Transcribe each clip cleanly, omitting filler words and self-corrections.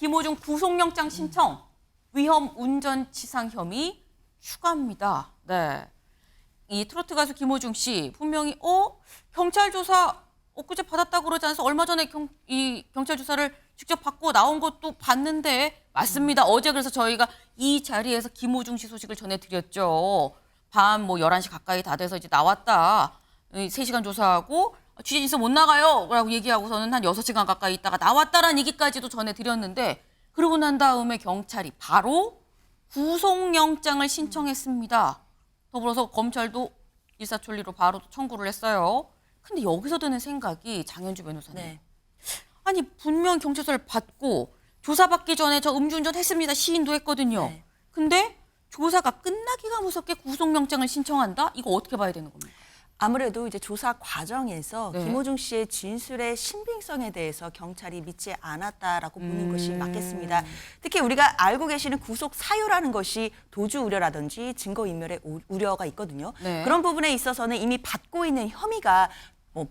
김호중 구속영장 신청, 위험 운전치상 혐의 추가입니다. 네. 이 트로트 가수 김호중 씨 분명히 경찰 조사 엊그제 받았다고 그러지 않아서 얼마 전에 경찰 조사를 직접 받고 나온 것도 봤는데 맞습니다. 어제 그래서 저희가 이 자리에서 김호중 씨 소식을 전해드렸죠. 밤 11시 가까이 다 돼서 이제 나왔다. 3시간 조사하고 취재진서 못 나가요 라고 얘기하고서는 한 6시간 가까이 있다가 나왔다라는 얘기까지도 전해드렸는데 그러고 난 다음에 경찰이 바로 구속영장을 신청했습니다. 더불어서 검찰도 일사천리로 바로 청구를 했어요. 근데 여기서 드는 생각이 장현주 변호사님. 네. 아니 분명 경찰서를 받고 조사받기 전에 저 음주운전 했습니다. 시인도 했거든요. 네. 근데 조사가 끝나기가 무섭게 구속영장을 신청한다? 이거 어떻게 봐야 되는 겁니까? 아무래도 이제 조사 과정에서 네. 김호중 씨의 진술의 신빙성에 대해서 경찰이 믿지 않았다라고 보는 것이 맞겠습니다. 특히 우리가 알고 계시는 구속 사유라는 것이 도주 우려라든지 증거인멸의 우려가 있거든요. 네. 그런 부분에 있어서는 이미 받고 있는 혐의가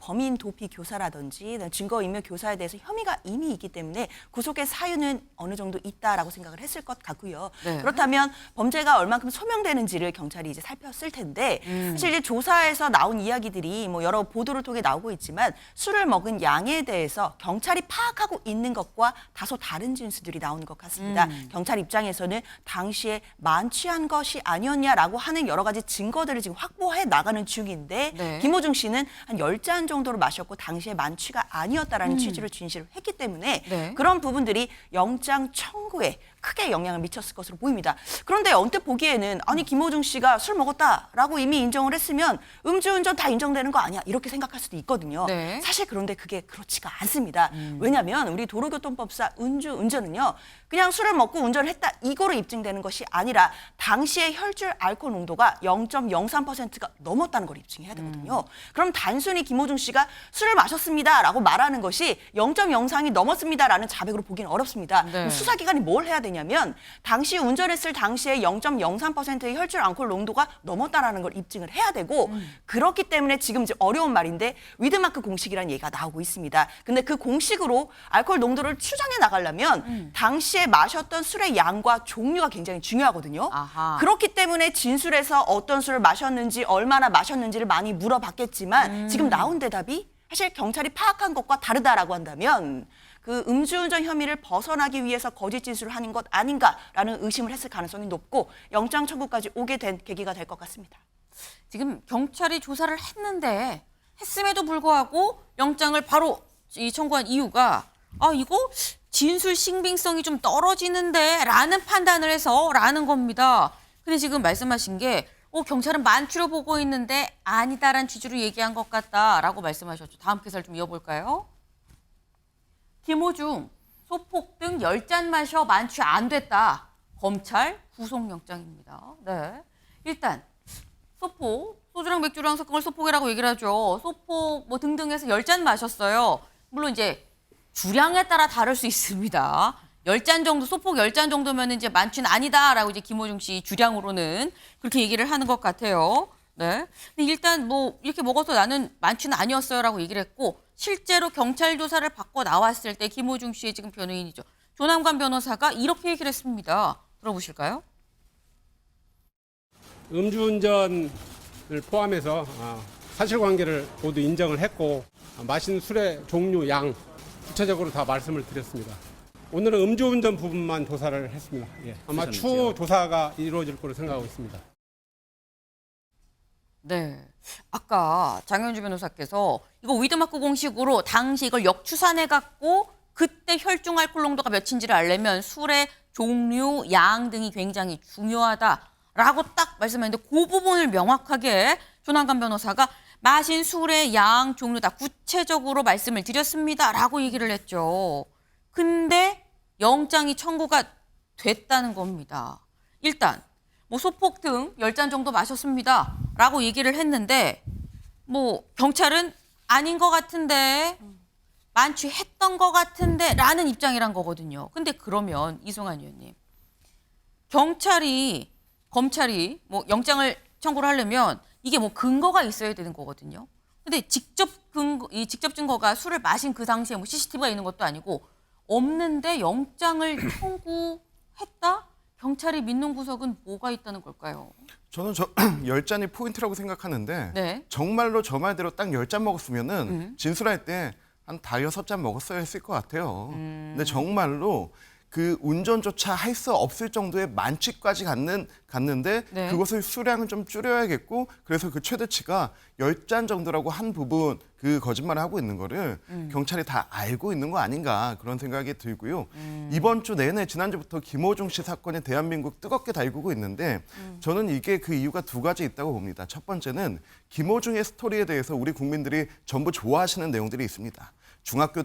범인 도피 교사라든지 증거인멸 교사에 대해서 혐의가 이미 있기 때문에 구속의 사유는 어느 정도 있다라고 생각을 했을 것 같고요. 네. 그렇다면 범죄가 얼만큼 소명되는지를 경찰이 이제 살폈을 텐데 사실 이제 조사에서 나온 이야기들이 여러 보도를 통해 나오고 있지만 술을 먹은 양에 대해서 경찰이 파악하고 있는 것과 다소 다른 진술들이 나오는 것 같습니다. 경찰 입장에서는 당시에 만취한 것이 아니었냐라고 하는 여러 가지 증거들을 지금 확보해 나가는 중인데 네. 김호중 씨는 한 10잔 정도로 마셨고 당시에 만취가 아니었다라는 취지로 진실을 했기 때문에 네. 그런 부분들이 영장 청구에 크게 영향을 미쳤을 것으로 보입니다. 그런데 언뜻 보기에는 아니 김호중 씨가 술 먹었다라고 이미 인정을 했으면 음주운전 다 인정되는 거 아니야 이렇게 생각할 수도 있거든요. 네. 사실 그런데 그게 그렇지가 않습니다. 왜냐하면 우리 도로교통법상 운전은요 그냥 술을 먹고 운전을 했다 이거로 입증되는 것이 아니라 당시의 혈중 알코올 농도가 0.03%가 넘었다는 걸 입증해야 되거든요. 그럼 단순히 김호중 씨가 술을 마셨습니다라고 말하는 것이 0.03이 넘었습니다라는 자백으로 보기는 어렵습니다. 네. 그럼 수사기관이 뭘 해야 되냐면 당시 운전했을 당시에 0.03%의 혈중 알코올 농도가 넘었다라는 걸 입증을 해야 되고 그렇기 때문에 지금 이제 어려운 말인데 위드마크 공식이라는 얘기가 나오고 있습니다. 근데 그 공식으로 알코올 농도를 추정해 나가려면 당시에 마셨던 술의 양과 종류가 굉장히 중요하거든요. 아하. 그렇기 때문에 진술에서 어떤 술을 마셨는지 얼마나 마셨는지를 많이 물어봤겠지만 지금 나온 대답이 사실 경찰이 파악한 것과 다르다라고 한다면 그 음주운전 혐의를 벗어나기 위해서 거짓 진술을 하는 것 아닌가라는 의심을 했을 가능성이 높고 영장 청구까지 오게 된 계기가 될 것 같습니다. 지금 경찰이 조사를 했음에도 불구하고 영장을 바로 청구한 이유가 이거 진술 신빙성이 좀 떨어지는데 라는 판단을 해서 라는 겁니다. 근데 지금 말씀하신 게 경찰은 만취로 보고 있는데 아니다라는 취지로 얘기한 것 같다라고 말씀하셨죠. 다음 기사를 좀 이어볼까요? 김호중, 소폭 등 10잔 마셔 만취 안 됐다. 검찰 구속영장입니다. 네. 일단 소폭, 소주랑 맥주랑 섞은 걸 소폭이라고 얘기를 하죠. 소폭 등등 해서 10잔 마셨어요. 물론 이제 주량에 따라 다를 수 있습니다. 10잔 정도, 소폭 10잔 정도면 이제 만취는 아니다라고 이제 김호중 씨 주량으로는 그렇게 얘기를 하는 것 같아요. 네. 근데 일단 이렇게 먹어서 나는 만취는 아니었어요라고 얘기를 했고 실제로 경찰 조사를 받고 나왔을 때 김호중 씨의 지금 변호인이죠. 조남관 변호사가 이렇게 얘기를 했습니다. 들어보실까요? 음주운전을 포함해서 사실관계를 모두 인정을 했고 마신 술의 종류, 양 구체적으로 다 말씀을 드렸습니다. 오늘은 음주운전 부분만 조사를 했습니다. 예. 아마 추후 조사가 이루어질 거로 생각하고 있습니다. 네. 아까 장현주 변호사께서 이거 위드마크 공식으로 당시 이걸 역추산해갖고 그때 혈중 알코올 농도가 몇인지를 알려면 술의 종류, 양 등이 굉장히 중요하다라고 딱 말씀했는데 그 부분을 명확하게 조남관 변호사가 마신 술의 양, 종류 다 구체적으로 말씀을 드렸습니다라고 얘기를 했죠. 근데 영장이 청구가 됐다는 겁니다. 일단 소폭 등 10잔 정도 마셨습니다. 라고 얘기를 했는데 경찰은 아닌 것 같은데 만취했던 것 같은데 라는 입장이란 거거든요. 근데 그러면 이승환 의원님 검찰이 영장을 청구를 하려면 이게 근거가 있어야 되는 거거든요. 근데 직접 증거가 술을 마신 그 당시에 CCTV가 있는 것도 아니고 없는데 영장을 청구했다? 경찰이 믿는 구석은 뭐가 있다는 걸까요? 저는 10잔이 포인트라고 생각하는데 네. 정말로 저 말대로 딱 10잔 먹었으면은 진술할 때 한 5-6잔 먹었어야 했을 것 같아요. 근데 정말로 그 운전조차 할 수 없을 정도의 만취까지 갔는데 네. 그것을 수량을 좀 줄여야겠고 그래서 그 최대치가 10잔 정도라고 한 부분 그 거짓말을 하고 있는 거를 경찰이 다 알고 있는 거 아닌가 그런 생각이 들고요. 이번 주 내내 지난주부터 김호중 씨 사건이 대한민국 뜨겁게 달구고 있는데 저는 이게 그 이유가 2가지 있다고 봅니다. 첫 번째는 김호중의 스토리에 대해서 우리 국민들이 전부 좋아하시는 내용들이 있습니다. 중학교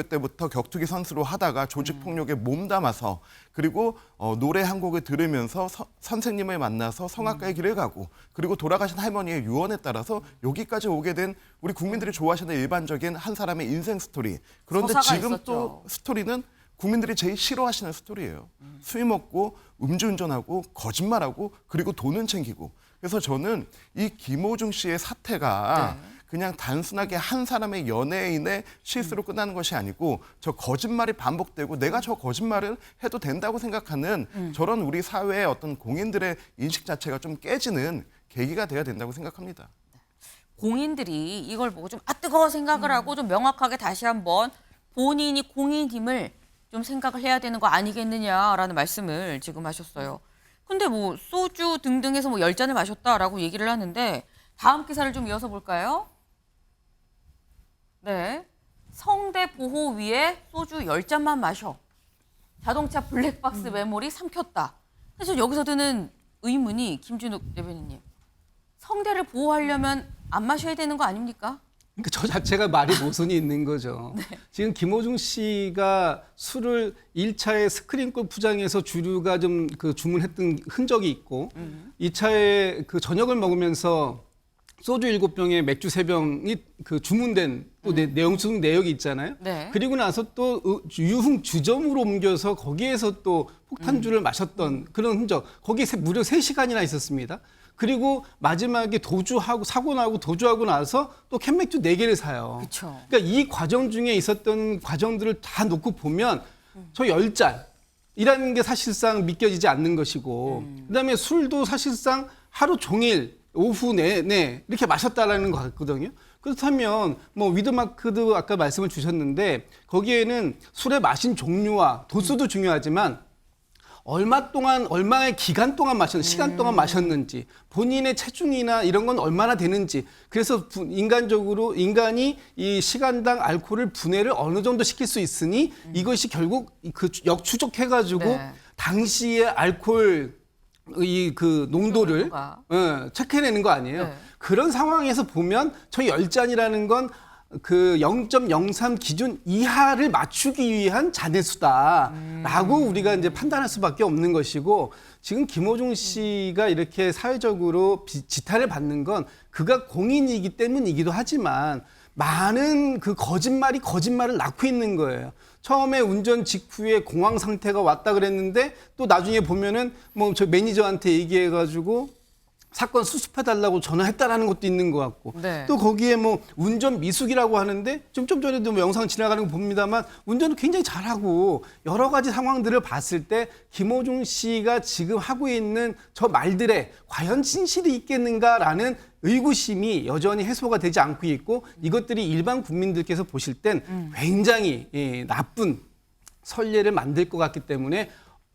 때부터 격투기 선수로 하다가 조직 폭력에 몸담아서 그리고 노래 한 곡을 들으면서 선생님을 만나서 성악가의 길을 가고 그리고 돌아가신 할머니의 유언에 따라서 여기까지 오게 된 우리 국민들이 좋아하시는 일반적인 한 사람의 인생 스토리. 그런데 서사가 지금 있었죠. 또 스토리는 국민들이 제일 싫어하시는 스토리예요. 술 먹고 음주운전하고 거짓말하고 그리고 돈은 챙기고. 그래서 저는 이 김호중 씨의 사태가 그냥 단순하게 한 사람의 연예인의 실수로 끝나는 것이 아니고 저 거짓말이 반복되고 내가 저 거짓말을 해도 된다고 생각하는 저런 우리 사회의 어떤 공인들의 인식 자체가 좀 깨지는 계기가 돼야 된다고 생각합니다. 공인들이 이걸 보고 좀 뜨거워 생각을 하고 좀 명확하게 다시 한번 본인이 공인임을 좀 생각을 해야 되는 거 아니겠느냐라는 말씀을 지금 하셨어요. 근데 뭐 소주 등등해서 뭐 10잔을 마셨다라고 얘기를 하는데 다음 기사를 좀 이어서 볼까요? 네. 성대 보호 위에 소주 10잔만 마셔. 자동차 블랙박스 메모리 삼켰다. 그래서 여기서 드는 의문이 김준욱 대변인님. 성대를 보호하려면 안 마셔야 되는 거 아닙니까? 그러니까 저 자체가 말이 모순이 있는 거죠. 지금 김호중 씨가 술을 1차에 스크린 골프장에서 주류가 좀 그 주문했던 흔적이 있고 2차에 그 저녁을 먹으면서 소주 7병에 맥주 3병이 그 주문된 또 내용 중 내역이 있잖아요. 네. 그리고 나서 또 유흥 주점으로 옮겨서 거기에서 또 폭탄주를 마셨던 그런 흔적. 거기에 무려 3시간이나 있었습니다. 그리고 마지막에 도주하고 사고 나고 도주하고 나서 또 캔맥주 4개를 사요. 그쵸. 그러니까 이 과정 중에 있었던 과정들을 다 놓고 보면 저 10잔이라는 게 사실상 믿겨지지 않는 것이고 그다음에 술도 사실상 하루 종일 오후 내내 이렇게 마셨다라는 것 같거든요. 그렇다면 뭐 위드마크도 아까 말씀을 주셨는데 거기에는 술의 마신 종류와 도수도 중요하지만 얼마 동안 얼마의 기간 동안 마셨는지 시간 동안 마셨는지 본인의 체중이나 이런 건 얼마나 되는지 그래서 인간이 이 시간당 알코올을 분해를 어느 정도 시킬 수 있으니 이것이 결국 그 역추적해 가지고 네. 당시의 알코올 그 농도를 체크해내는 거 아니에요. 네. 그런 상황에서 보면 저 10잔이라는 건 그 0.03 기준 이하를 맞추기 위한 잔해수다라고 우리가 이제 판단할 수밖에 없는 것이고 지금 김호중 씨가 이렇게 사회적으로 지탄을 받는 건 그가 공인이기 때문이기도 하지만 많은 그 거짓말을 낳고 있는 거예요. 처음에 운전 직후에 공황 상태가 왔다 그랬는데 또 나중에 보면은 뭐 저 매니저한테 얘기해가지고 사건 수습해달라고 전화했다라는 것도 있는 것 같고 네. 또 거기에 뭐 운전 미숙이라고 하는데 좀 전에도 뭐 영상 지나가는 거 봅니다만 운전을 굉장히 잘하고 여러 가지 상황들을 봤을 때 김호중 씨가 지금 하고 있는 저 말들에 과연 진실이 있겠는가라는 의구심이 여전히 해소가 되지 않고 있고 이것들이 일반 국민들께서 보실 땐 굉장히 나쁜 선례를 만들 것 같기 때문에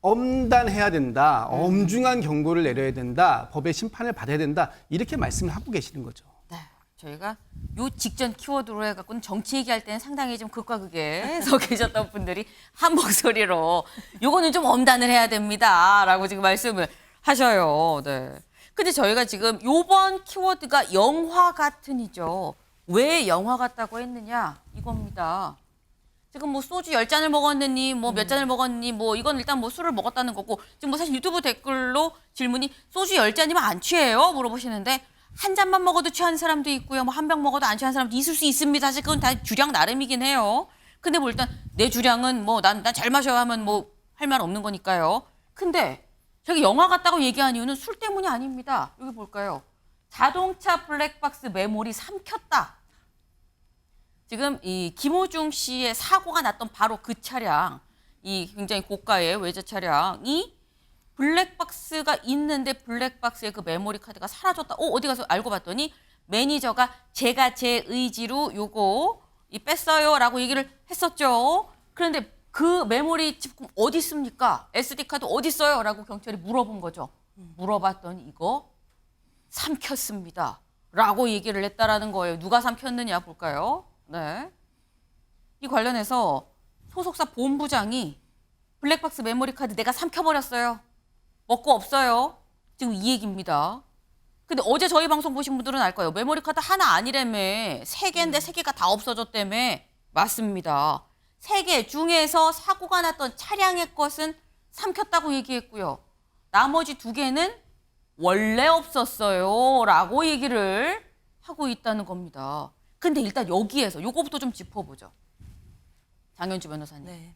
엄단해야 된다. 엄중한 경고를 내려야 된다. 법의 심판을 받아야 된다. 이렇게 말씀을 하고 계시는 거죠. 네, 저희가 요 직전 키워드로 해갖고는 정치 얘기할 때는 상당히 좀 극과 극에 서 계셨던 분들이 한 목소리로 요거는 좀 엄단을 해야 됩니다라고 지금 말씀을 하셔요. 네. 근데 저희가 지금 요번 키워드가 영화 같은이죠. 왜 영화 같다고 했느냐 이겁니다. 지금 뭐 소주 10잔을 먹었느니 뭐 몇 잔을 먹었니 뭐 이건 일단 뭐 술을 먹었다는 거고 지금 뭐 사실 유튜브 댓글로 질문이 소주 10잔이면 안 취해요? 물어보시는데 한 잔만 먹어도 취하는 사람도 있고요. 뭐 한 병 먹어도 안 취하는 사람도 있을 수 있습니다. 사실 그건 다 주량 나름이긴 해요. 근데 뭐 일단 내 주량은 뭐 난 잘 마셔야 하면 뭐 할 말 없는 거니까요. 근데 저기 영화 같다고 얘기한 이유는 술 때문이 아닙니다. 여기 볼까요? 자동차 블랙박스 메모리 삼켰다. 지금 이 김호중 씨의 사고가 났던 바로 그 차량, 이 굉장히 고가의 외제 차량이 블랙박스가 있는데 블랙박스에 그 메모리 카드가 사라졌다. 어디 가서 알고 봤더니 매니저가 제가 제 의지로 요거 뺐어요라고 얘기를 했었죠. 그런데 그 메모리 칩 어디 있습니까? SD 카드 어디 있어요?라고 경찰이 물어본 거죠. 물어봤더니 이거 삼켰습니다. 라고 얘기를 했다라는 거예요. 누가 삼켰느냐 볼까요? 네. 이 관련해서 소속사 본부장이 블랙박스 메모리 카드 내가 삼켜버렸어요. 먹고 없어요. 지금 이 얘기입니다. 근데 어제 저희 방송 보신 분들은 알 거예요. 메모리 카드 하나 아니라며 3개인데 3개가 다 없어졌다며. 맞습니다. 3개 중에서 사고가 났던 차량의 것은 삼켰다고 얘기했고요. 나머지 2개는 원래 없었어요. 라고 얘기를 하고 있다는 겁니다. 근데 일단 여기에서 요거부터 좀 짚어보죠. 장현주 변호사님. 네.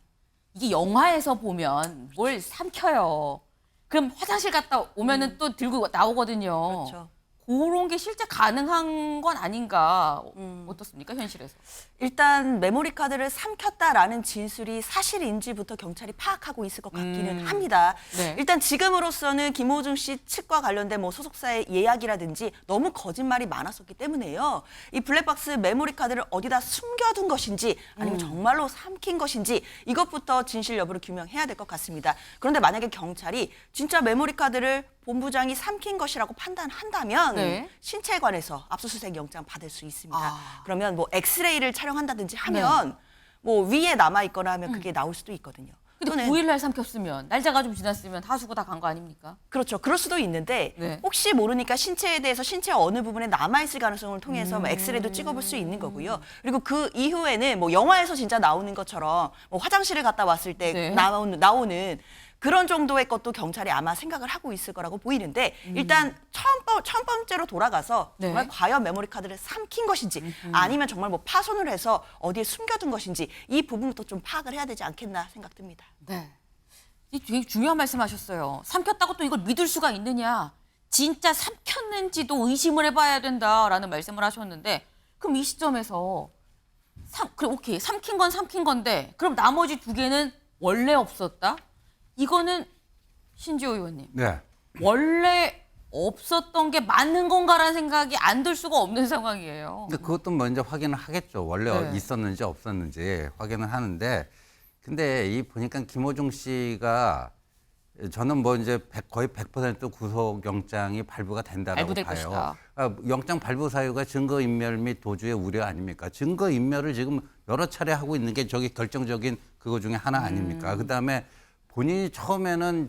이게 영화에서 보면 뭘 삼켜요. 그럼 화장실 갔다 오면은 또 들고 나오거든요. 그렇죠. 그런 게 실제 가능한 건 아닌가. 어떻습니까, 현실에서? 일단 메모리 카드를 삼켰다라는 진술이 사실인지부터 경찰이 파악하고 있을 것 같기는 합니다. 네. 일단 지금으로서는 김호중 씨 측과 관련된 뭐 소속사의 예약이라든지 너무 거짓말이 많았었기 때문에요. 이 블랙박스 메모리 카드를 어디다 숨겨둔 것인지 아니면 정말로 삼킨 것인지 이것부터 진실 여부를 규명해야 될 것 같습니다. 그런데 만약에 경찰이 진짜 메모리 카드를 본부장이 삼킨 것이라고 판단한다면 네. 신체에 관해서 압수수색 영장 받을 수 있습니다. 아. 그러면 뭐 엑스레이를 촬영한다든지 하면 뭐 위에 남아 있거나 하면 그게 나올 수도 있거든요. 근데 또는 9일날 삼켰으면 날짜가 좀 지났으면 하수구 다 간 거 아닙니까? 그렇죠. 그럴 수도 있는데 네. 혹시 모르니까 신체에 대해서 신체 어느 부분에 남아있을 가능성을 통해서 뭐 엑스레이도 찍어볼 수 있는 거고요. 그리고 그 이후에는 뭐 영화에서 진짜 나오는 것처럼 뭐 화장실을 갔다 왔을 때 네. 나오는 그런 정도의 것도 경찰이 아마 생각을 하고 있을 거라고 보이는데 일단 첫 번째로 돌아가서 네. 정말 과연 메모리 카드를 삼킨 것인지 아니면 정말 뭐 파손을 해서 어디에 숨겨둔 것인지 이 부분부터 좀 파악을 해야 되지 않겠나 생각됩니다. 네. 이 되게 중요한 말씀하셨어요. 삼켰다고 또 이걸 믿을 수가 있느냐? 진짜 삼켰는지도 의심을 해봐야 된다라는 말씀을 하셨는데, 그럼 이 시점에서 그래 오케이 삼킨 건 삼킨 건데, 그럼 나머지 2개는 원래 없었다? 이거는 신지호 의원님, 네. 원래 없었던 게 맞는 건가라는 생각이 안 들 수가 없는 상황이에요. 근데 그것도 먼저 확인을 하겠죠. 원래 네. 있었는지 없었는지 확인을 하는데, 근데 이 보니까 김호중 씨가 저는 뭐 이제 거의 100% 구속영장이 발부가 된다라고 발부될 봐요. 것이다. 영장 발부 사유가 증거인멸 및 도주의 우려 아닙니까? 증거인멸을 지금 여러 차례 하고 있는 게 저기 결정적인 그거 중에 하나 아닙니까? 그다음에 본인이 처음에는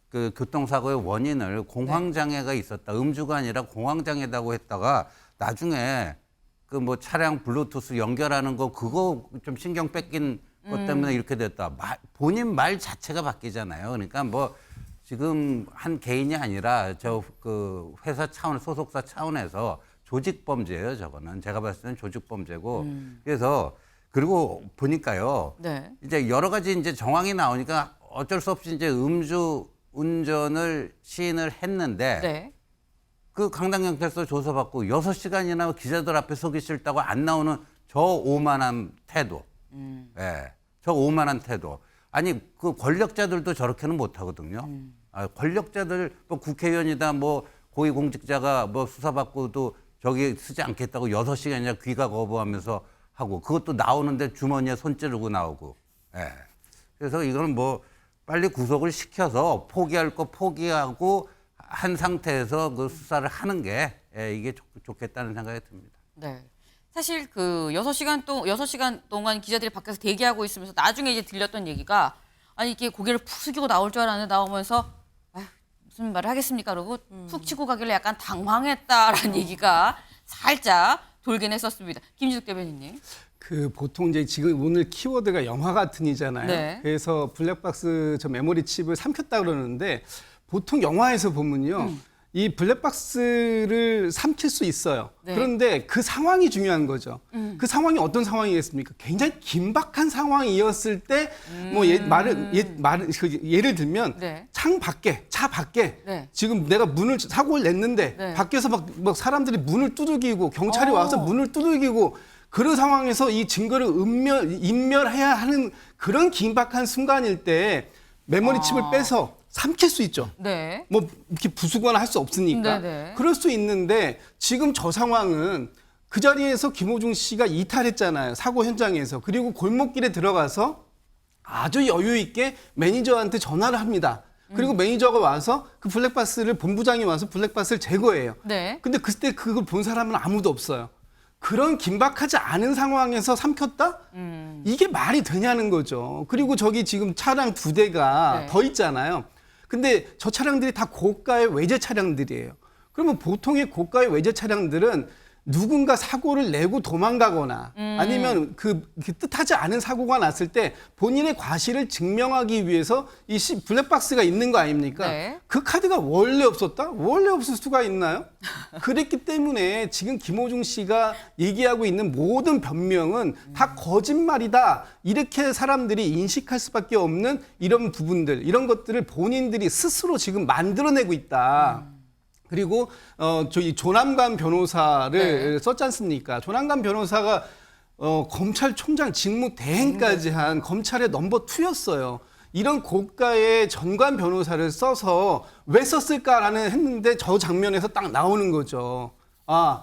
그 교통사고의 원인을 공황장애가 있었다. 음주가 아니라 공황장애라고 했다가 나중에 그 뭐 차량 블루투스 연결하는 거 그거 좀 신경 뺏긴 것 때문에 이렇게 됐다. 본인 말 자체가 바뀌잖아요. 그러니까 뭐 지금 한 개인이 아니라 저 그 회사 차원 소속사 차원에서 조직범죄예요. 저거는 제가 봤을 때는 조직범죄고 그래서 그리고 보니까요. 네. 이제 여러 가지 이제 정황이 나오니까 어쩔 수 없이 이제 음주 운전을 시인을 했는데 네. 그 강남경찰서 조사받고 6시간이나 기자들 앞에 서기 싫다고 안 나오는 저 오만한 태도. 예. 저 오만한 태도. 아니 그 권력자들도 저렇게는 못 하거든요. 권력자들 뭐 국회의원이다 뭐 고위공직자가 뭐 수사받고도 저기 쓰지 않겠다고 6시간이나 귀가 거부하면서 하고 그것도 나오는데 주머니에 손 찌르고 나오고. 예. 그래서 이거는 뭐 빨리 구속을 시켜서 포기할 거 포기하고 한 상태에서 그 수사를 하는 게 이게 좋겠다는 생각이 듭니다. 네. 사실 그 6시간 동안 기자들이 밖에서 대기하고 있으면서 나중에 이제 들렸던 얘기가 아니 이게 고개를 푹 숙이고 나올 줄 알았는데 나오면서 무슨 말을 하겠습니까? 그러고 툭 치고 가길래 약간 당황했다라는 얘기가 살짝 돌긴 했었습니다. 김지숙 대변인님. 그 보통 이제 지금 오늘 키워드가 영화 같은이잖아요. 네. 그래서 블랙박스 저 메모리 칩을 삼켰다 그러는데 보통 영화에서 보면요. 이 블랙박스를 삼킬 수 있어요. 네. 그런데 그 상황이 중요한 거죠. 그 상황이 어떤 상황이겠습니까? 굉장히 긴박한 상황이었을 때, 뭐 예를 들면 네. 차 밖에 네. 지금 내가 사고를 냈는데 네. 밖에서 막 사람들이 문을 두들기고 경찰이 어. 와서 문을 두들기고 그런 상황에서 이 증거를 인멸해야 하는 그런 긴박한 순간일 때 메모리 칩을 빼서 삼킬 수 있죠. 네. 뭐 이렇게 부수거나 할 수 없으니까. 네네. 그럴 수 있는데 지금 저 상황은 그 자리에서 김호중 씨가 이탈했잖아요. 사고 현장에서. 그리고 골목길에 들어가서 아주 여유 있게 매니저한테 전화를 합니다. 그리고 매니저가 와서 그 본부장이 와서 블랙박스를 제거해요. 네. 근데 그때 그걸 본 사람은 아무도 없어요. 그런 긴박하지 않은 상황에서 삼켰다? 이게 말이 되냐는 거죠. 그리고 저기 지금 차량 2대가 네. 더 있잖아요. 근데 저 차량들이 다 고가의 외제 차량들이에요. 그러면 보통의 고가의 외제 차량들은 누군가 사고를 내고 도망가거나 아니면 그 뜻하지 않은 사고가 났을 때 본인의 과실을 증명하기 위해서 이 블랙박스가 있는 거 아닙니까? 네. 그 카드가 원래 없었다? 원래 없을 수가 있나요? 그랬기 때문에 지금 김호중 씨가 얘기하고 있는 모든 변명은 다 거짓말이다. 이렇게 사람들이 인식할 수밖에 없는 이런 부분들, 이런 것들을 본인들이 스스로 지금 만들어내고 있다. 그리고 저희 조남관 변호사를 썼지 않습니까? 조남관 변호사가 검찰총장 직무 대행까지 한 검찰의 넘버 2였어요. 이런 고가의 전관 변호사를 써서 왜 썼을까라는 했는데 저 장면에서 딱 나오는 거죠. 아,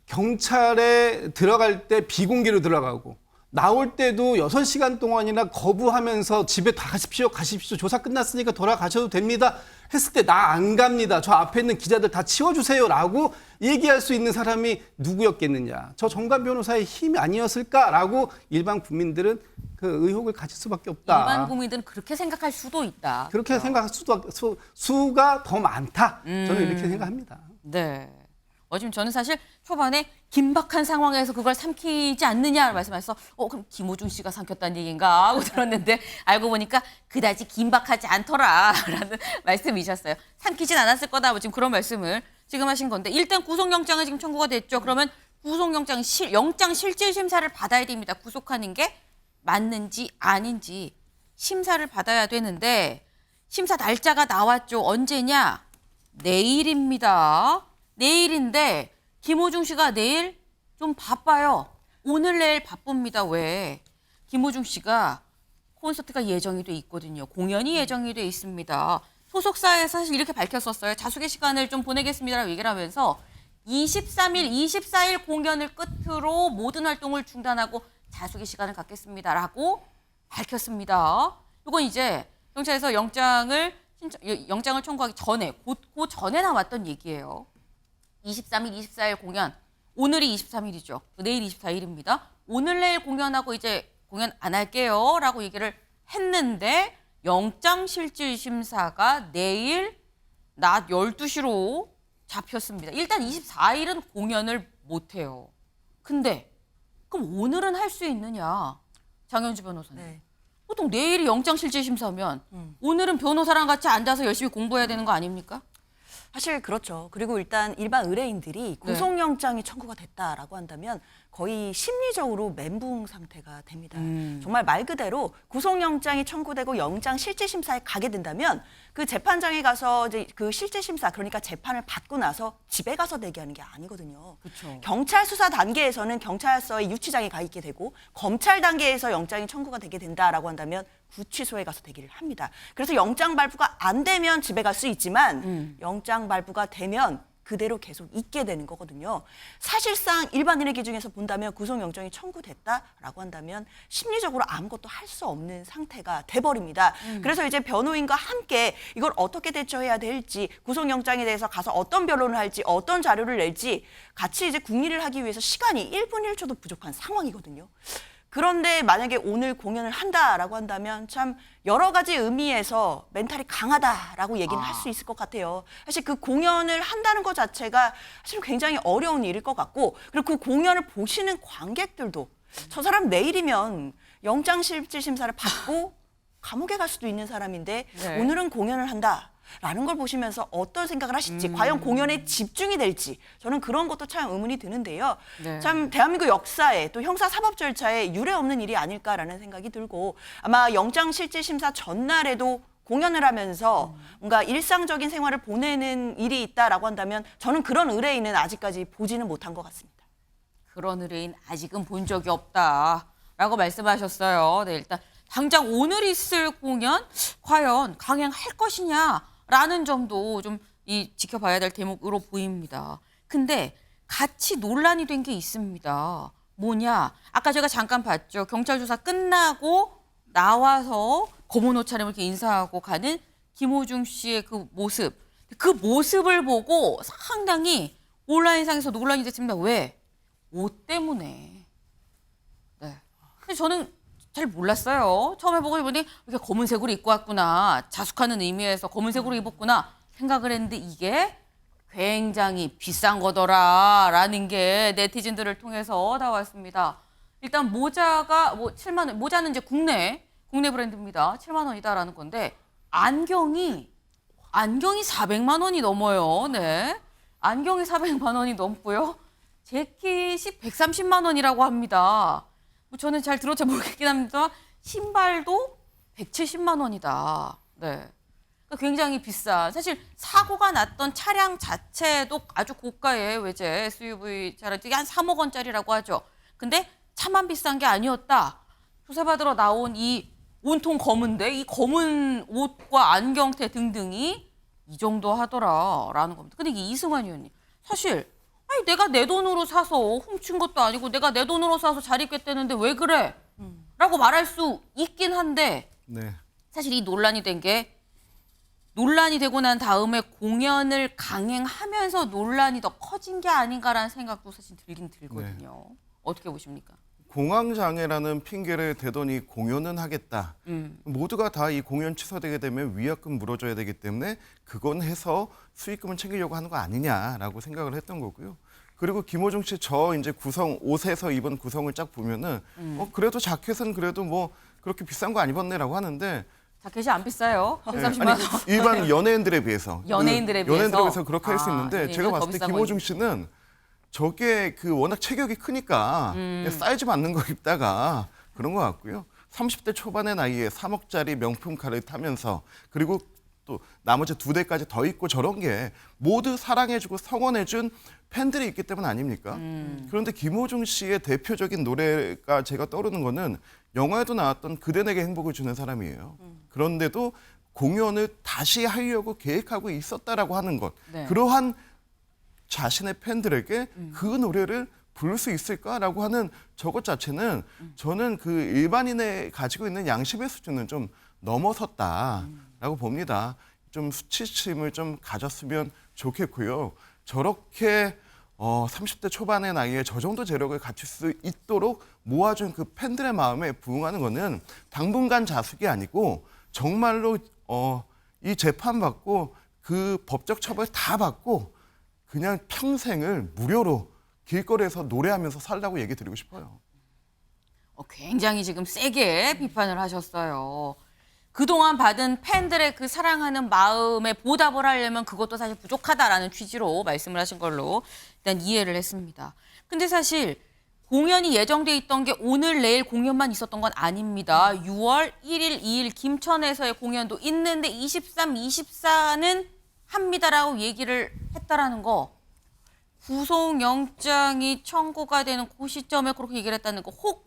경찰에 들어갈 때 비공개로 들어가고 나올 때도 6시간 동안이나 거부하면서 집에 다 가십시오. 조사 끝났으니까 돌아가셔도 됩니다. 했을 때 나 안 갑니다. 저 앞에 있는 기자들 다 치워주세요라고 얘기할 수 있는 사람이 누구였겠느냐. 저 정관 변호사의 힘이 아니었을까라고 일반 국민들은 그 의혹을 가질 수밖에 없다. 일반 국민들은 그렇게 생각할 수도 있다. 그렇게 생각할 수가 더 많다. 저는 이렇게 생각합니다. 네. 지금 저는 사실 초반에 긴박한 상황에서 그걸 삼키지 않느냐 말씀하셔서 그럼 김호중 씨가 삼켰다는 얘기인가 하고 들었는데 알고 보니까 그다지 긴박하지 않더라라는 말씀이셨어요. 삼키진 않았을 거다. 뭐 지금 그런 말씀을 지금 하신 건데 일단 구속영장은 지금 청구가 됐죠. 그러면 구속영장 영장 실질 심사를 받아야 됩니다. 구속하는 게 맞는지 아닌지 심사를 받아야 되는데 심사 날짜가 나왔죠. 언제냐? 내일입니다. 내일인데 김호중 씨가 내일 좀 바빠요. 오늘 내일 바쁩니다. 왜? 김호중 씨가 콘서트가 예정이 돼 있거든요. 공연이 예정이 돼 있습니다. 소속사에서 사실 이렇게 밝혔었어요. 자숙의 시간을 좀 보내겠습니다라고 얘기를 하면서 23일, 24일 공연을 끝으로 모든 활동을 중단하고 자숙의 시간을 갖겠습니다라고 밝혔습니다. 이건 이제 경찰에서 영장을 청구하기 전에 그 전에 나왔던 얘기예요. 23일, 24일 공연. 오늘이 23일이죠. 내일 24일입니다. 오늘 내일 공연하고 이제 공연 안 할게요. 라고 얘기를 했는데 영장실질심사가 내일 낮 12시로 잡혔습니다. 일단 24일은 공연을 못해요. 근데 그럼 오늘은 할 수 있느냐? 장현주 변호사님. 네. 보통 내일이 영장실질심사면 오늘은 변호사랑 같이 앉아서 열심히 공부해야 되는 거 아닙니까? 사실 그렇죠. 그리고 일단 일반 의뢰인들이 구속영장이 청구가 됐다라고 한다면 거의 심리적으로 멘붕 상태가 됩니다. 정말 말 그대로 구속영장이 청구되고 영장 실질심사에 가게 된다면 그 재판장에 가서 이제 그 실질심사 그러니까 재판을 받고 나서 집에 가서 대기하는 게 아니거든요. 그렇죠. 경찰 수사 단계에서는 경찰서의 유치장에 가 있게 되고 검찰 단계에서 영장이 청구가 되게 된다라고 한다면 구치소에 가서 대기를 합니다. 그래서 영장 발부가 안 되면 집에 갈 수 있지만 영장 발부가 되면 그대로 계속 있게 되는 거거든요. 사실상 일반인의 기준에서 본다면 구속영장이 청구됐다라고 한다면 심리적으로 아무것도 할 수 없는 상태가 돼버립니다. 그래서 이제 변호인과 함께 이걸 어떻게 대처해야 될지 구속영장에 대해서 가서 어떤 변론을 할지 어떤 자료를 낼지 같이 이제 궁리를 하기 위해서 시간이 1분 1초도 부족한 상황이거든요. 그런데 만약에 오늘 공연을 한다라고 한다면 참 여러 가지 의미에서 멘탈이 강하다라고 얘기는 할 수 있을 것 같아요. 사실 그 공연을 한다는 것 자체가 사실 굉장히 어려운 일일 것 같고 그리고 그 공연을 보시는 관객들도 저 사람 내일이면 영장실질심사를 받고 감옥에 갈 수도 있는 사람인데 네. 오늘은 공연을 한다. 라는 걸 보시면서 어떤 생각을 하실지, 과연 공연에 집중이 될지, 저는 그런 것도 참 의문이 드는데요. 네. 참 대한민국 역사에 또 형사 사법 절차에 유례 없는 일이 아닐까라는 생각이 들고, 아마 영장 실질 심사 전날에도 공연을 하면서 뭔가 일상적인 생활을 보내는 일이 있다라고 한다면 저는 그런 의뢰인은 아직까지 보지는 못한 것 같습니다. 그런 의뢰인 아직은 본 적이 없다라고 말씀하셨어요. 네, 일단 당장 오늘 있을 공연 과연 강행할 것이냐라는 점도 좀 지켜봐야 될 대목으로 보입니다. 근데 같이 논란이 된 게 있습니다. 뭐냐? 아까 제가 잠깐 봤죠. 경찰 조사 끝나고 나와서 검은 옷차림을 이렇게 인사하고 가는 김호중 씨의 그 모습. 그 모습을 보고 상당히 온라인상에서 논란이 됐습니다. 왜? 옷 때문에. 네. 근데 저는 잘 몰랐어요. 처음에 보고 보니 이렇게 검은색으로 입고 왔구나. 자숙하는 의미에서 검은색으로 입었구나 생각을 했는데 이게 굉장히 비싼 거더라라는 게 네티즌들을 통해서 나왔습니다. 일단 모자가 7만 원, 모자는 이제 국내 브랜드입니다. 7만 원이다라는 건데 안경이 400만 원이 넘어요. 네. 안경이 400만 원이 넘고요. 재킷이 130만 원이라고 합니다. 저는 잘 들어서 모르겠긴 합니다. 신발도 170만 원이다. 네. 그러니까 굉장히 비싼. 사실 사고가 났던 차량 자체도 아주 고가의 외제 SUV 차량이 한 3억 원짜리라고 하죠. 근데 차만 비싼 게 아니었다. 조사받으러 나온 이 온통 검은데 이 검은 옷과 안경테 등등이 이 정도 하더라라는 겁니다. 근데 이게 이승환 의원님 사실 아니 내가 내 돈으로 사서 훔친 것도 아니고 내가 내 돈으로 사서 잘 입겠다는데 왜 그래? 라고 말할 수 있긴 한데 네. 사실 이 논란이 되고 난 다음에 공연을 강행하면서 논란이 더 커진 게 아닌가라는 생각도 사실 들긴 들거든요. 어떻게 보십니까? 공황장애라는 핑계를 대더니 공연은 하겠다. 모두가 다 이 공연 취소되게 되면 위약금 물어줘야 되기 때문에 그건 해서 수익금을 챙기려고 하는 거 아니냐라고 생각을 했던 거고요. 그리고 김호중 씨 저 이제 구성 옷에서 입은 구성을 쫙 보면은 그래도 자켓은 그래도 뭐 그렇게 비싼 거 안 입었네라고 하는데 자켓이 안 비싸요. 130만 원. 아니, 일반 연예인들에 비해서 연예인들에 비해서? 그렇게 할 수 있는데 제가 봤을 때 김호중 씨는 저게 그 워낙 체격이 크니까 사이즈 맞는 거 입다가 그런 것 같고요. 30대 초반의 나이에 3억짜리 명품카를 타면서 그리고 또 나머지 2대까지 더 있고 저런 게 모두 사랑해주고 성원해준 팬들이 있기 때문 아닙니까? 그런데 김호중 씨의 대표적인 노래가 제가 떠오르는 거는 영화에도 나왔던 그대 내게 행복을 주는 사람이에요. 그런데도 공연을 다시 하려고 계획하고 있었다라고 하는 것. 네. 그러한 자신의 팬들에게 그 노래를 부를 수 있을까라고 하는 저것 자체는 저는 그 일반인의 가지고 있는 양심의 수준은 좀 넘어섰다라고 봅니다. 좀 수치심을 좀 가졌으면 좋겠고요. 저렇게 30대 초반의 나이에 저 정도 재력을 갖출 수 있도록 모아준 그 팬들의 마음에 부응하는 거는 당분간 자숙이 아니고 정말로 이 재판받고 그 법적 처벌 다 받고 그냥 평생을 무료로 길거리에서 노래하면서 살라고 얘기 드리고 싶어요. 굉장히 지금 세게 비판을 하셨어요. 그동안 받은 팬들의 그 사랑하는 마음에 보답을 하려면 그것도 사실 부족하다라는 취지로 말씀을 하신 걸로 일단 이해를 했습니다. 근데 사실 공연이 예정돼 있던 게 오늘 내일 공연만 있었던 건 아닙니다. 6월 1일, 2일 김천에서의 공연도 있는데 23, 24는 합니다라고 얘기를 했다라는 거. 구속영장이 청구가 되는 그 시점에 그렇게 얘기를 했다는 거. 혹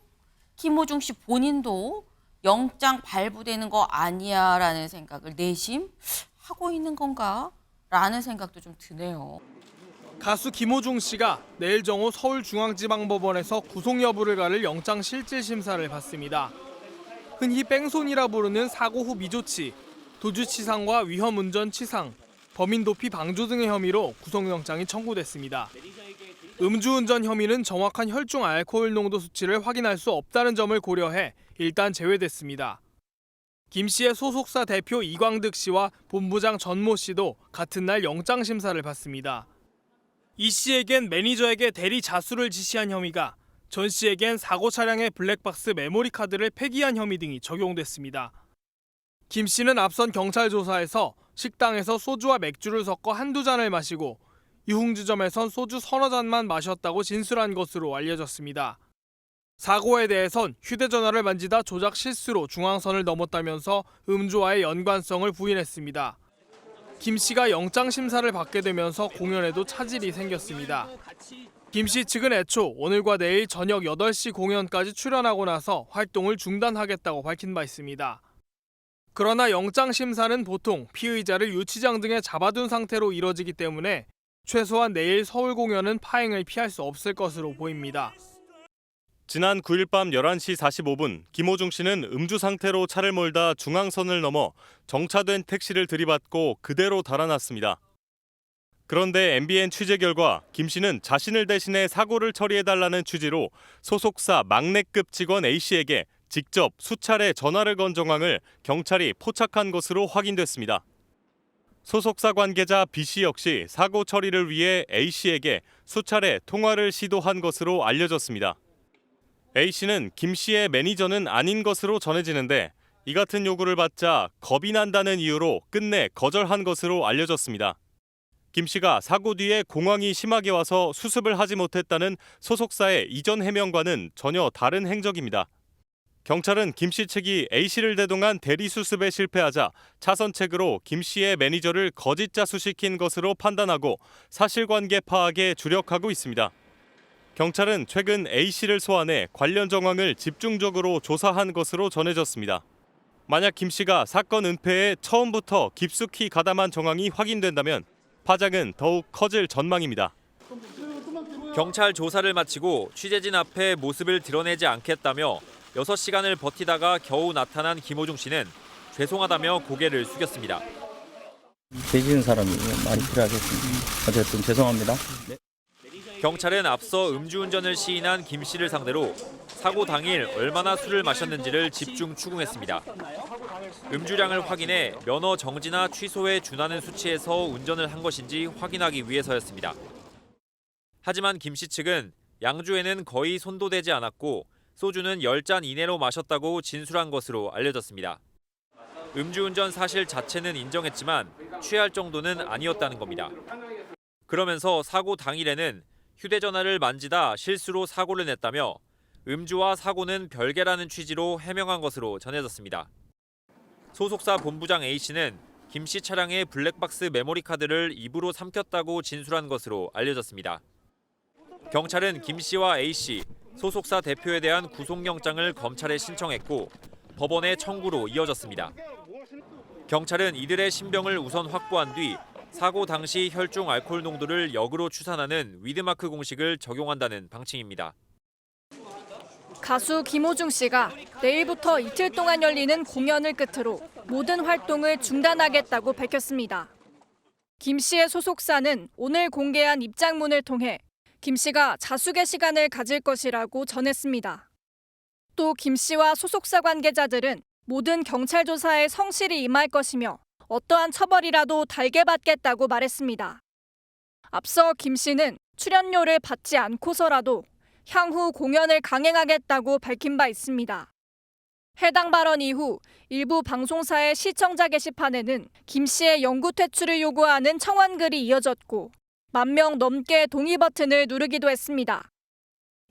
김호중 씨 본인도 영장 발부되는 거 아니야라는 생각을 내심하고 있는 건가라는 생각도 좀 드네요. 가수 김호중 씨가 내일 정오 서울중앙지방법원에서 구속 여부를 가를 영장 실질 심사를 받습니다. 흔히 뺑소니라 부르는 사고 후 미조치, 도주치상과 위험운전치상, 범인 도피 방조 등의 혐의로 구속영장이 청구됐습니다. 음주운전 혐의는 정확한 혈중 알코올 농도 수치를 확인할 수 없다는 점을 고려해 일단 제외됐습니다. 김 씨의 소속사 대표 이광득 씨와 본부장 전모 씨도 같은 날 영장 심사를 받습니다. 이 씨에겐 매니저에게 대리 자수를 지시한 혐의가, 전 씨에겐 사고 차량의 블랙박스 메모리 카드를 폐기한 혐의 등이 적용됐습니다. 김 씨는 앞선 경찰 조사에서 식당에서 소주와 맥주를 섞어 한두 잔을 마시고 유흥주점에선 소주 서너 잔만 마셨다고 진술한 것으로 알려졌습니다. 사고에 대해선 휴대전화를 만지다 조작 실수로 중앙선을 넘었다면서 음주와의 연관성을 부인했습니다. 김 씨가 영장심사를 받게 되면서 공연에도 차질이 생겼습니다. 김 씨 측은 애초 오늘과 내일 저녁 8시 공연까지 출연하고 나서 활동을 중단하겠다고 밝힌 바 있습니다. 그러나 영장심사는 보통 피의자를 유치장 등에 잡아둔 상태로 이뤄지기 때문에 최소한 내일 서울 공연은 파행을 피할 수 없을 것으로 보입니다. 지난 9일 밤 11시 45분 김호중 씨는 음주 상태로 차를 몰다 중앙선을 넘어 정차된 택시를 들이받고 그대로 달아났습니다. 그런데 MBN 취재 결과 김 씨는 자신을 대신해 사고를 처리해달라는 취지로 소속사 막내급 직원 A씨에게 직접 수차례 전화를 건 정황을 경찰이 포착한 것으로 확인됐습니다. 소속사 관계자 B씨 역시 사고 처리를 위해 A씨에게 수차례 통화를 시도한 것으로 알려졌습니다. A씨는 김 씨의 매니저는 아닌 것으로 전해지는데 이 같은 요구를 받자 겁이 난다는 이유로 끝내 거절한 것으로 알려졌습니다. 김 씨가 사고 뒤에 공황이 심하게 와서 수습을 하지 못했다는 소속사의 이전 해명과는 전혀 다른 행적입니다. 경찰은 김 씨 측이 A씨를 대동한 대리 수습에 실패하자 차선책으로 김 씨의 매니저를 거짓 자수시킨 것으로 판단하고 사실관계 파악에 주력하고 있습니다. 경찰은 최근 A씨를 소환해 관련 정황을 집중적으로 조사한 것으로 전해졌습니다. 만약 김 씨가 사건 은폐에 처음부터 깊숙이 가담한 정황이 확인된다면 파장은 더욱 커질 전망입니다. 경찰 조사를 마치고 취재진 앞에 모습을 드러내지 않겠다며 6시간을 버티다가 겨우 나타난 김호중 씨는 죄송하다며 고개를 숙였습니다. 죄 지은 사람이 많이 필요하겠습니다. 어쨌든 죄송합니다. 네. 경찰은 앞서 음주운전을 시인한 김 씨를 상대로 사고 당일 얼마나 술을 마셨는지를 집중 추궁했습니다. 음주량을 확인해 면허 정지나 취소에 준하는 수치에서 운전을 한 것인지 확인하기 위해서였습니다. 하지만 김 씨 측은 양주에는 거의 손도 대지 않았고 소주는 10잔 이내로 마셨다고 진술한 것으로 알려졌습니다. 음주운전 사실 자체는 인정했지만 취할 정도는 아니었다는 겁니다. 그러면서 사고 당일에는 휴대전화를 만지다 실수로 사고를 냈다며 음주와 사고는 별개라는 취지로 해명한 것으로 전해졌습니다. 소속사 본부장 A씨는 김 씨 차량의 블랙박스 메모리 카드를 입으로 삼켰다고 진술한 것으로 알려졌습니다. 경찰은 김 씨와 A씨, 소속사 대표에 대한 구속영장을 검찰에 신청했고 법원의 청구로 이어졌습니다. 경찰은 이들의 신병을 우선 확보한 뒤 사고 당시 혈중 알코올 농도를 역으로 추산하는 위드마크 공식을 적용한다는 방침입니다. 가수 김호중 씨가 내일부터 이틀 동안 열리는 공연을 끝으로 모든 활동을 중단하겠다고 밝혔습니다. 김 씨의 소속사는 오늘 공개한 입장문을 통해 김 씨가 자숙의 시간을 가질 것이라고 전했습니다. 또 김 씨와 소속사 관계자들은 모든 경찰 조사에 성실히 임할 것이며 어떠한 처벌이라도 달게 받겠다고 말했습니다. 앞서 김 씨는 출연료를 받지 않고서라도 향후 공연을 강행하겠다고 밝힌 바 있습니다. 해당 발언 이후 일부 방송사의 시청자 게시판에는 김 씨의 영구 퇴출을 요구하는 청원글이 이어졌고 10,000명 넘게 동의 버튼을 누르기도 했습니다.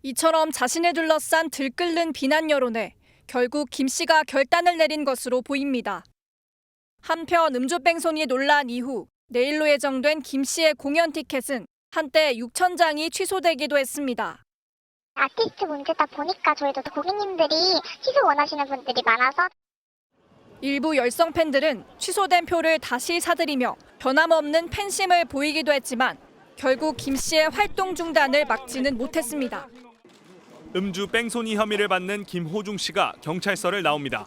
이처럼 자신을 둘러싼 들끓는 비난 여론에 결국 김 씨가 결단을 내린 것으로 보입니다. 한편 음주뺑소니 논란 이후 내일로 예정된 김 씨의 공연 티켓은 한때 6,000장이 취소되기도 했습니다. 아티스트 문제다 보니까 저희도 고객님들이 취소 원하시는 분들이 많아서 일부 열성 팬들은 취소된 표를 다시 사들이며 변함없는 팬심을 보이기도 했지만 결국 김 씨의 활동 중단을 막지는 못했습니다. 음주 뺑소니 혐의를 받는 김호중 씨가 경찰서를 나옵니다.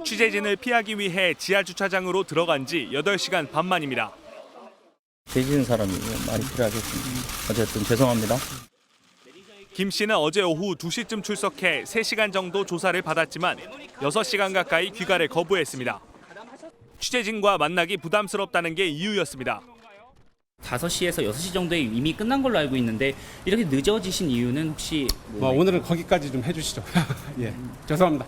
취재진을 피하기 위해 지하 주차장으로 들어간 지 8시간 반 만입니다. 죄 지은 사람이 많이 필요하겠습니다. 어쨌든 죄송합니다. 김 씨는 어제 오후 2시쯤 출석해 3시간 정도 조사를 받았지만 6시간 가까이 귀가를 거부했습니다. 취재진과 만나기 부담스럽다는 게 이유였습니다. 5시에서 6시 정도에 이미 끝난 걸로 알고 있는데 이렇게 늦어지신 이유는 혹시 오늘은 거기까지 좀 해주시죠. 예, 죄송합니다.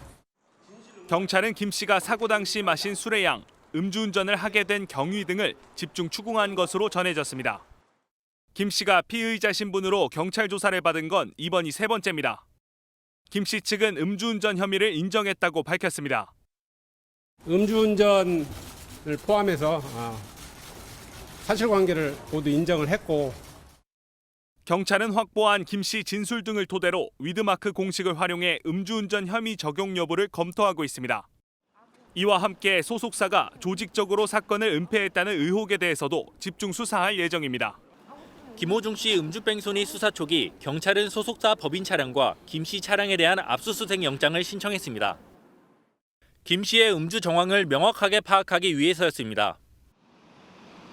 경찰은 김 씨가 사고 당시 마신 술의 양, 음주운전을 하게 된 경위 등을 집중 추궁한 것으로 전해졌습니다. 김 씨가 피의자 신분으로 경찰 조사를 받은 건 이번이 세 번째입니다. 김 씨 측은 음주운전 혐의를 인정했다고 밝혔습니다. 음주운전을 포함해서 사실관계를 모두 인정을 했고 경찰은 확보한 김 씨 진술 등을 토대로 위드마크 공식을 활용해 음주운전 혐의 적용 여부를 검토하고 있습니다. 이와 함께 소속사가 조직적으로 사건을 은폐했다는 의혹에 대해서도 집중 수사할 예정입니다. 김호중 씨 음주 뺑소니 수사 초기 경찰은 소속사 법인 차량과 김 씨 차량에 대한 압수수색 영장을 신청했습니다. 김 씨의 음주 정황을 명확하게 파악하기 위해서였습니다.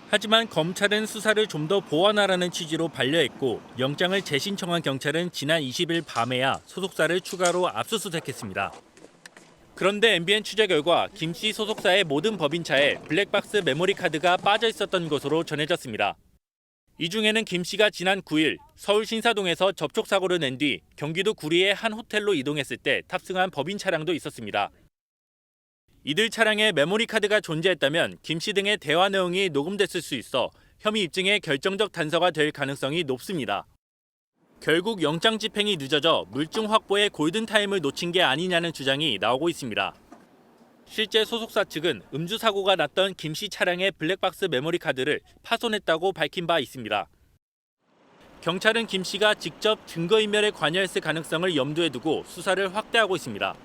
하지만 검찰은 수사를 좀 더 보완하라는 취지로 반려했고 영장을 재신청한 경찰은 지난 20일 밤에야 소속사를 추가로 압수수색했습니다. 그런데 MBN 취재 결과 김 씨 소속사의 모든 법인차에 블랙박스 메모리 카드가 빠져 있었던 것으로 전해졌습니다. 이 중에는 김 씨가 지난 9일 서울 신사동에서 접촉사고를 낸 뒤 경기도 구리의 한 호텔로 이동했을 때 탑승한 법인 차량도 있었습니다. 이들 차량에 메모리 카드가 존재했다면 김 씨 등의 대화 내용이 녹음됐을 수 있어 혐의 입증에 결정적 단서가 될 가능성이 높습니다. 결국 영장 집행이 늦어져 물증 확보에 골든타임을 놓친 게 아니냐는 주장이 나오고 있습니다. 실제 소속사 측은 음주 사고가 났던 김 씨 차량의 블랙박스 메모리 카드를 파손했다고 밝힌 바 있습니다. 경찰은 김 씨가 직접 증거인멸에 관여했을 가능성을 염두에 두고 수사를 확대하고 있습니다.